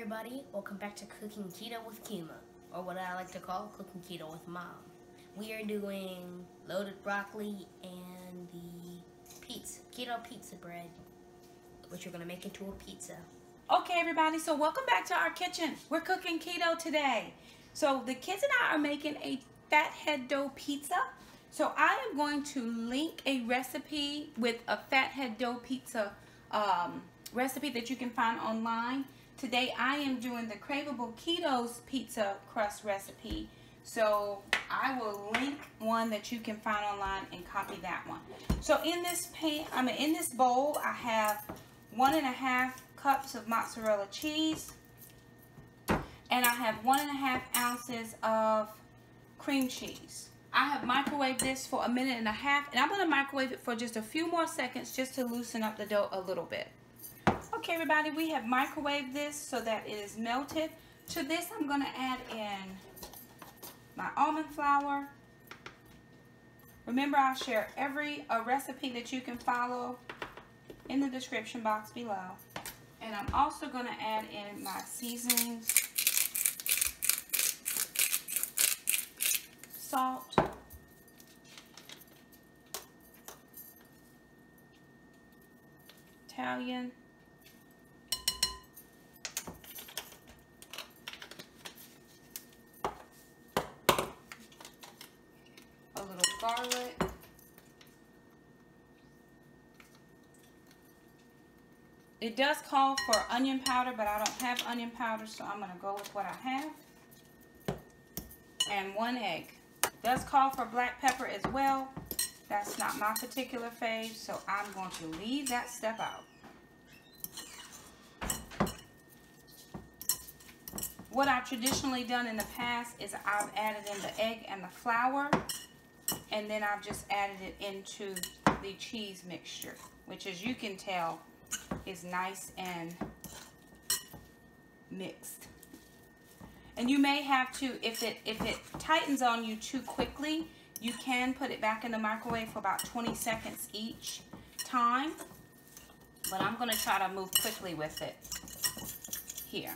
everybody, welcome back to Cooking Keto with Kema, or what I like to call Cooking Keto with Mom. We are doing loaded broccoli and the keto pizza bread, which we're going to make into a pizza. Okay everybody, so welcome back to our kitchen. We're cooking keto today. So the kids and I are making a fathead dough pizza. So I am going to link a recipe with a fathead dough pizza recipe that you can find online. Today I am doing the Craveable Keto's pizza crust recipe. So I will link one that you can find online and copy that one. So in this in this bowl I have 1.5 cups of mozzarella cheese, and I have 1.5 ounces of cream cheese. I have microwaved this for 1.5 minutes, and I'm going to microwave it for just a few more seconds just to loosen up the dough a little bit. Okay everybody, we have microwaved this so that it is melted. To this I'm going to add in my almond flour. Remember, I'll share a recipe that you can follow in the description box below. And I'm also going to add in my seasonings, salt, Italian, a little garlic, it does call for onion powder, but I don't have onion powder, so I'm going to go with what I have. And 1 egg. It does call for black pepper as well. That's not my particular fave, so I'm going to leave that step out. What I've traditionally done in the past is I've added in the egg and the flour, and then I've just added it into the cheese mixture, which, as you can tell, is nice and mixed. And you may have to, if it tightens on you too quickly, you can put it back in the microwave for about 20 seconds each time. But I'm going to try to move quickly with it here.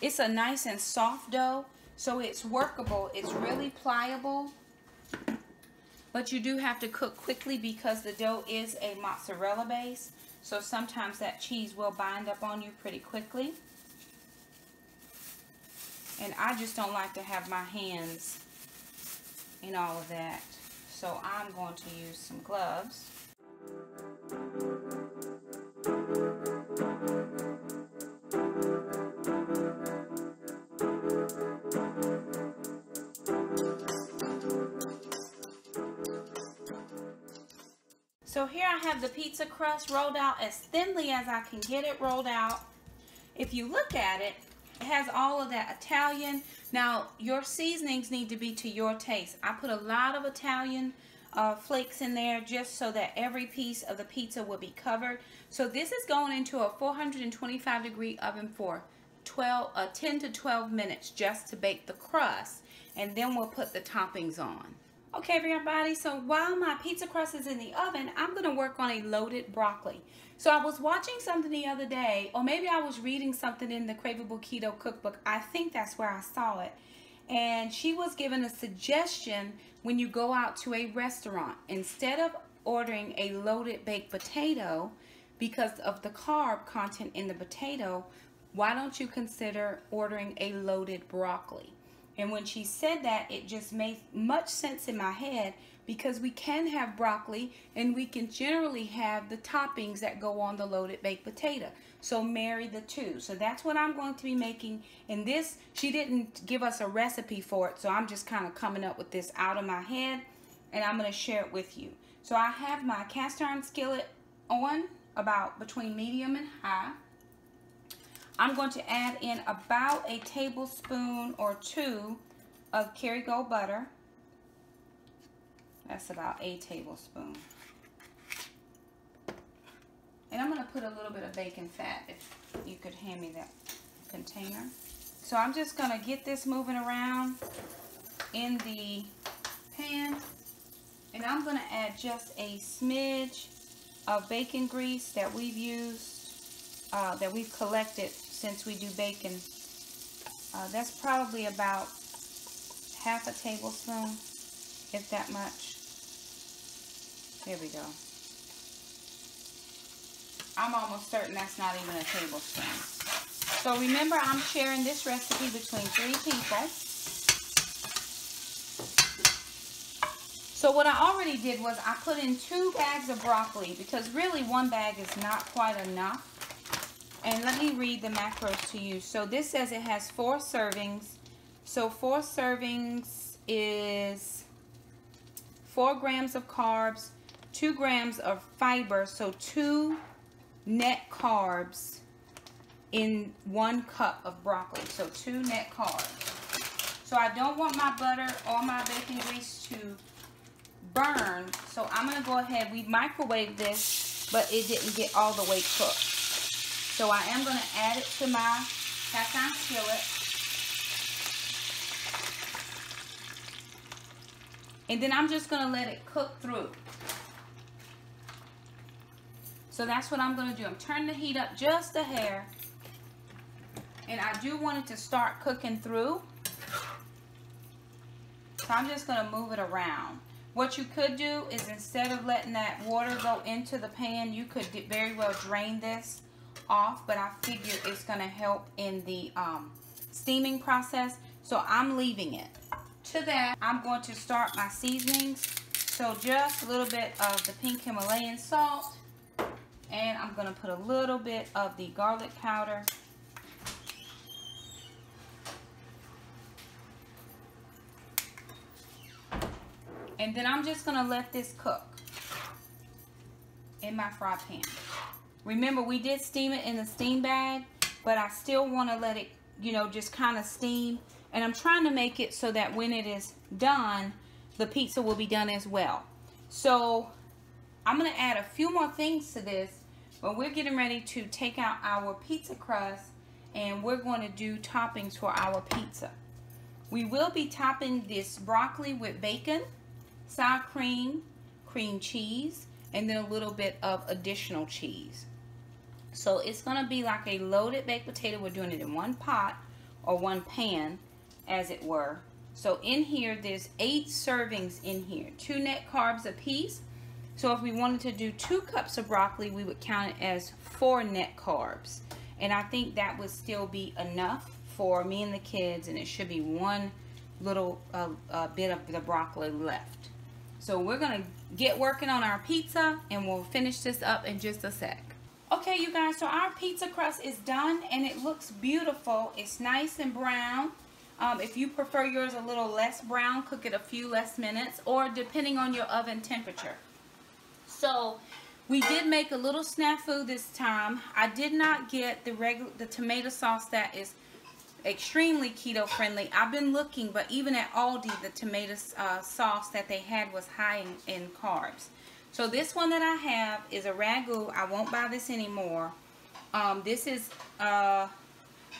It's a nice and soft dough, so it's workable. It's really pliable. But you do have to cook quickly because the dough is a mozzarella base. So sometimes that cheese will bind up on you pretty quickly. And I just don't like to have my hands in all of that. So I'm going to use some gloves. So here I have the pizza crust rolled out as thinly as I can get it rolled out. If you look at it, it has all of that Italian. Now, your seasonings need to be to your taste. I put a lot of Italian flakes in there just so that every piece of the pizza will be covered. So this is going into a 425-degree oven for 10 to 12 minutes just to bake the crust. And then we'll put the toppings on. Okay everybody, so while my pizza crust is in the oven, I'm going to work on a loaded broccoli. So I was watching something the other day, or maybe I was reading something in the Craveable Keto cookbook. I think that's where I saw it. And she was given a suggestion when you go out to a restaurant. Instead of ordering a loaded baked potato because of the carb content in the potato, why don't you consider ordering a loaded broccoli? And when she said that, it just made much sense in my head, because we can have broccoli and we can generally have the toppings that go on the loaded baked potato. So marry the two. So that's what I'm going to be making. And this, she didn't give us a recipe for it, so I'm just kind of coming up with this out of my head, and I'm going to share it with you. So I have my cast iron skillet on about between medium and high. I'm going to add in about a tablespoon or 2 of Kerrygold butter. That's about a tablespoon. And I'm going to put a little bit of bacon fat, if you could hand me that container. So I'm just going to get this moving around in the pan. And I'm going to add just a smidge of bacon grease that we've used, that we've collected since we do bacon That's probably about half a tablespoon, if that much. There we go. I'm almost certain that's not even a tablespoon. So remember, I'm sharing this recipe between 3 people. So what I already did was I put in 2 bags of broccoli, because really 1 bag is not quite enough. And let me read the macros to you. So this says it has 4 servings. So 4 servings is 4 grams of carbs, 2 grams of fiber, so 2 net carbs in 1 cup of broccoli. So 2 net carbs. So I don't want my butter or my bacon grease to burn, so I'm going to go ahead. We microwaved this, but it didn't get all the way cooked. So I am going to add it to my cast iron skillet. And then I'm just going to let it cook through. So that's what I'm going to do. I'm turning the heat up just a hair. And I do want it to start cooking through. So I'm just going to move it around. What you could do is, instead of letting that water go into the pan, you could very well drain this off. But I figure it's going to help in the steaming process. So I'm leaving it. To that, I'm going to start my seasonings. So just a little bit of the pink Himalayan salt. And I'm going to put a little bit of the garlic powder. And then I'm just going to let this cook in my fry pan. Remember, we did steam it in the steam bag, but I still want to let it, you know, just kind of steam. And I'm trying to make it so that when it is done, the pizza will be done as well. So I'm going to add a few more things to this, but we're getting ready to take out our pizza crust, and we're going to do toppings for our pizza. We will be topping this broccoli with bacon, sour cream, cream cheese, and then a little bit of additional cheese. So it's going to be like a loaded baked potato. We're doing it in 1 pot or 1 pan, as it were. So in here, there's 8 servings in here, 2 net carbs a piece. So if we wanted to do 2 cups of broccoli, we would count it as 4 net carbs. And I think that would still be enough for me and the kids, and it should be 1 little bit of the broccoli left. So we're going to get working on our pizza, and we'll finish this up in just a sec. Okay, you guys, so our pizza crust is done, and it looks beautiful. It's nice and brown. If you prefer yours a little less brown, cook it a few less minutes, or depending on your oven temperature. So we did make a little snafu this time. I did not get the tomato sauce that is extremely keto friendly. I've been looking, but even at Aldi, the tomato sauce that they had was high in carbs. So this one that I have is a ragu. I won't buy this anymore. This is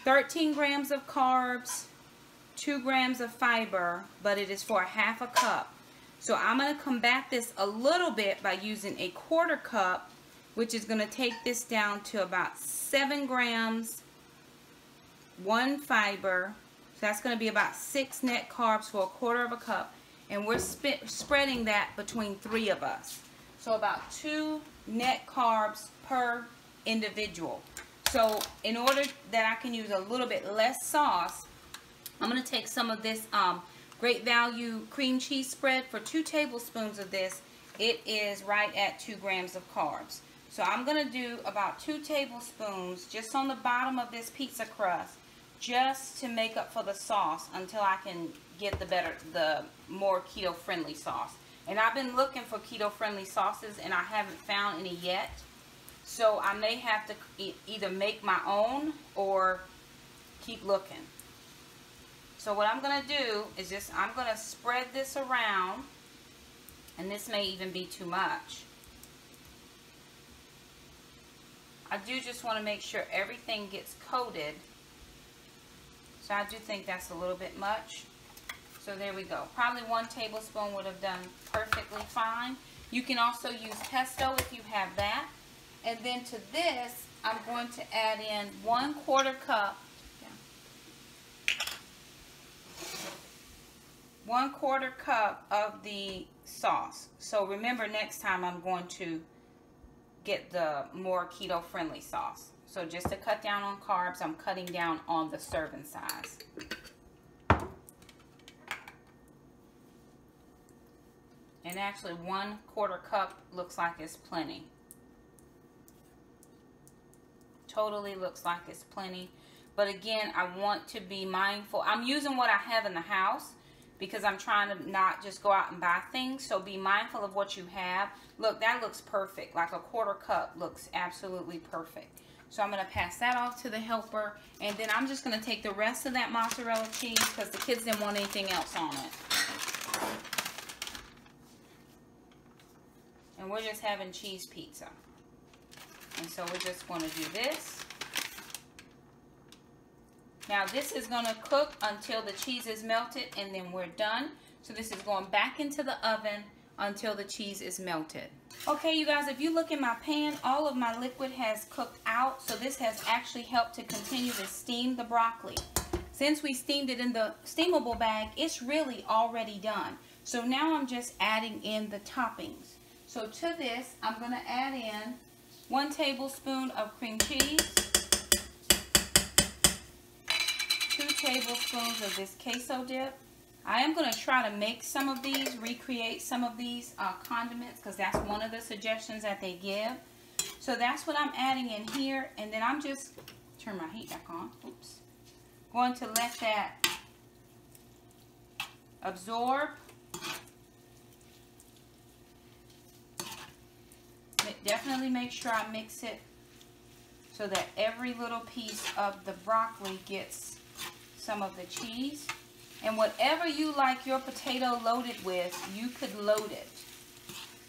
13 grams of carbs, 2 grams of fiber, but it is for a half a cup. So I'm going to combat this a little bit by using a 1/4 cup, which is going to take this down to about 7 grams, 1 fiber. So that's going to be about 6 net carbs for a 1/4 cup. And we're spreading that between 3 of us. So about 2 net carbs per individual. So in order that I can use a little bit less sauce, I'm going to take some of this Great Value cream cheese spread. For 2 tablespoons of this, it is right at 2 grams of carbs. So I'm going to do about 2 tablespoons just on the bottom of this pizza crust, just to make up for the sauce until I can get the more keto friendly sauce. And I've been looking for keto friendly sauces, and I haven't found any yet. So I may have to either make my own or keep looking. So what I'm going to do is I'm going to spread this around, and this may even be too much. I do just want to make sure everything gets coated. So I do think that's a little bit much. So there we go. Probably 1 tablespoon would have done perfectly fine. You can also use pesto if you have that. And then to this, I'm going to add in 1/4 cup. 1/4 cup of the sauce. So remember, next time I'm going to get the more keto friendly sauce. So just to cut down on carbs, I'm cutting down on the serving size. And actually 1/4 cup looks like it's plenty. Totally looks like it's plenty. But again, I want to be mindful. I'm using what I have in the house because I'm trying to not just go out and buy things. So be mindful of what you have. Look, that looks perfect. Like a 1/4 cup looks absolutely perfect. So I'm going to pass that off to the helper. And then I'm just going to take the rest of that mozzarella cheese because the kids didn't want anything else on it. And we're just having cheese pizza. And so we're just going to do this. Now this is going to cook until the cheese is melted and then we're done. So this is going back into the oven until the cheese is melted. Okay, you guys, if you look in my pan, all of my liquid has cooked out. So this has actually helped to continue to steam the broccoli. Since we steamed it in the steamable bag, it's really already done. So now I'm just adding in the toppings. So to this, I'm going to add in 1 tablespoon of cream cheese, 2 tablespoons of this queso dip. I am going to try to make some of these, recreate some of these condiments because that's one of the suggestions that they give. So that's what I'm adding in here. And then I'm just, turn my heat back on. Oops. Going to let that absorb. Definitely make sure I mix it so that every little piece of the broccoli gets some of the cheese. And whatever you like your potato loaded with, you could load it.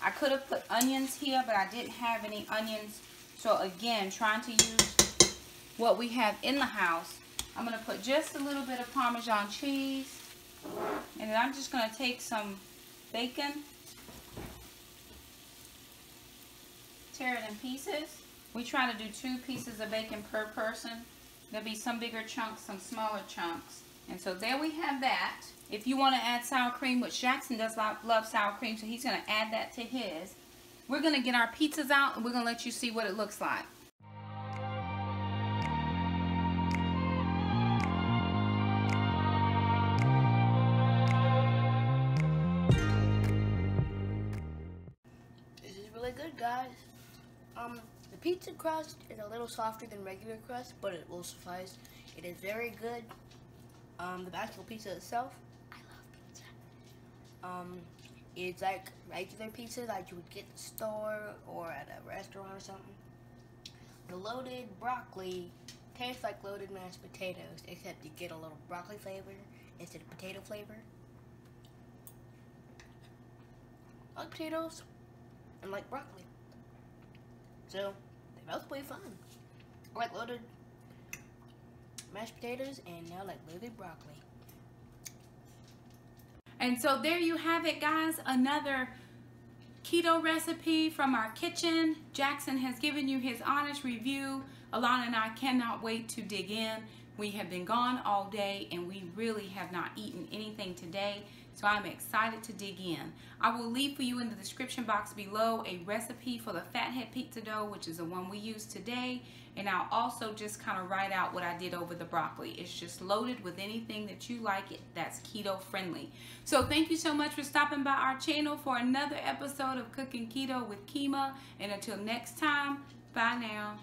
I could have put onions here, but I didn't have any onions. So again, trying to use what we have in the house. I'm going to put just a little bit of Parmesan cheese. And then I'm just going to take some bacon. Tear it in pieces. We try to do 2 pieces of bacon per person. There'll be some bigger chunks, some smaller chunks. And so there we have that. If you want to add sour cream, which Jackson does love sour cream, so he's going to add that to his. We're going to get our pizzas out and we're going to let you see what it looks like. This is really good, guys. The pizza crust is a little softer than regular crust, but it will suffice. It is very good. The actual pizza itself, I love pizza. It's like regular pizza like you would get at the store or at a restaurant or something. The loaded broccoli tastes like loaded mashed potatoes, except you get a little broccoli flavor instead of potato flavor. I like potatoes and like broccoli. So, they're both pretty fun. I like loaded mashed potatoes and now like loaded broccoli. And so there you have it, guys. Another keto recipe from our kitchen. Jackson has given you his honest review. Alana and I cannot wait to dig in. We have been gone all day and we really have not eaten anything today. So I'm excited to dig in. I will leave for you in the description box below a recipe for the fathead pizza dough, which is the one we used today. And I'll also just kind of write out what I did over the broccoli. It's just loaded with anything that you like that's keto friendly. So thank you so much for stopping by our channel for another episode of Cooking Keto with Kema. And until next time, bye now.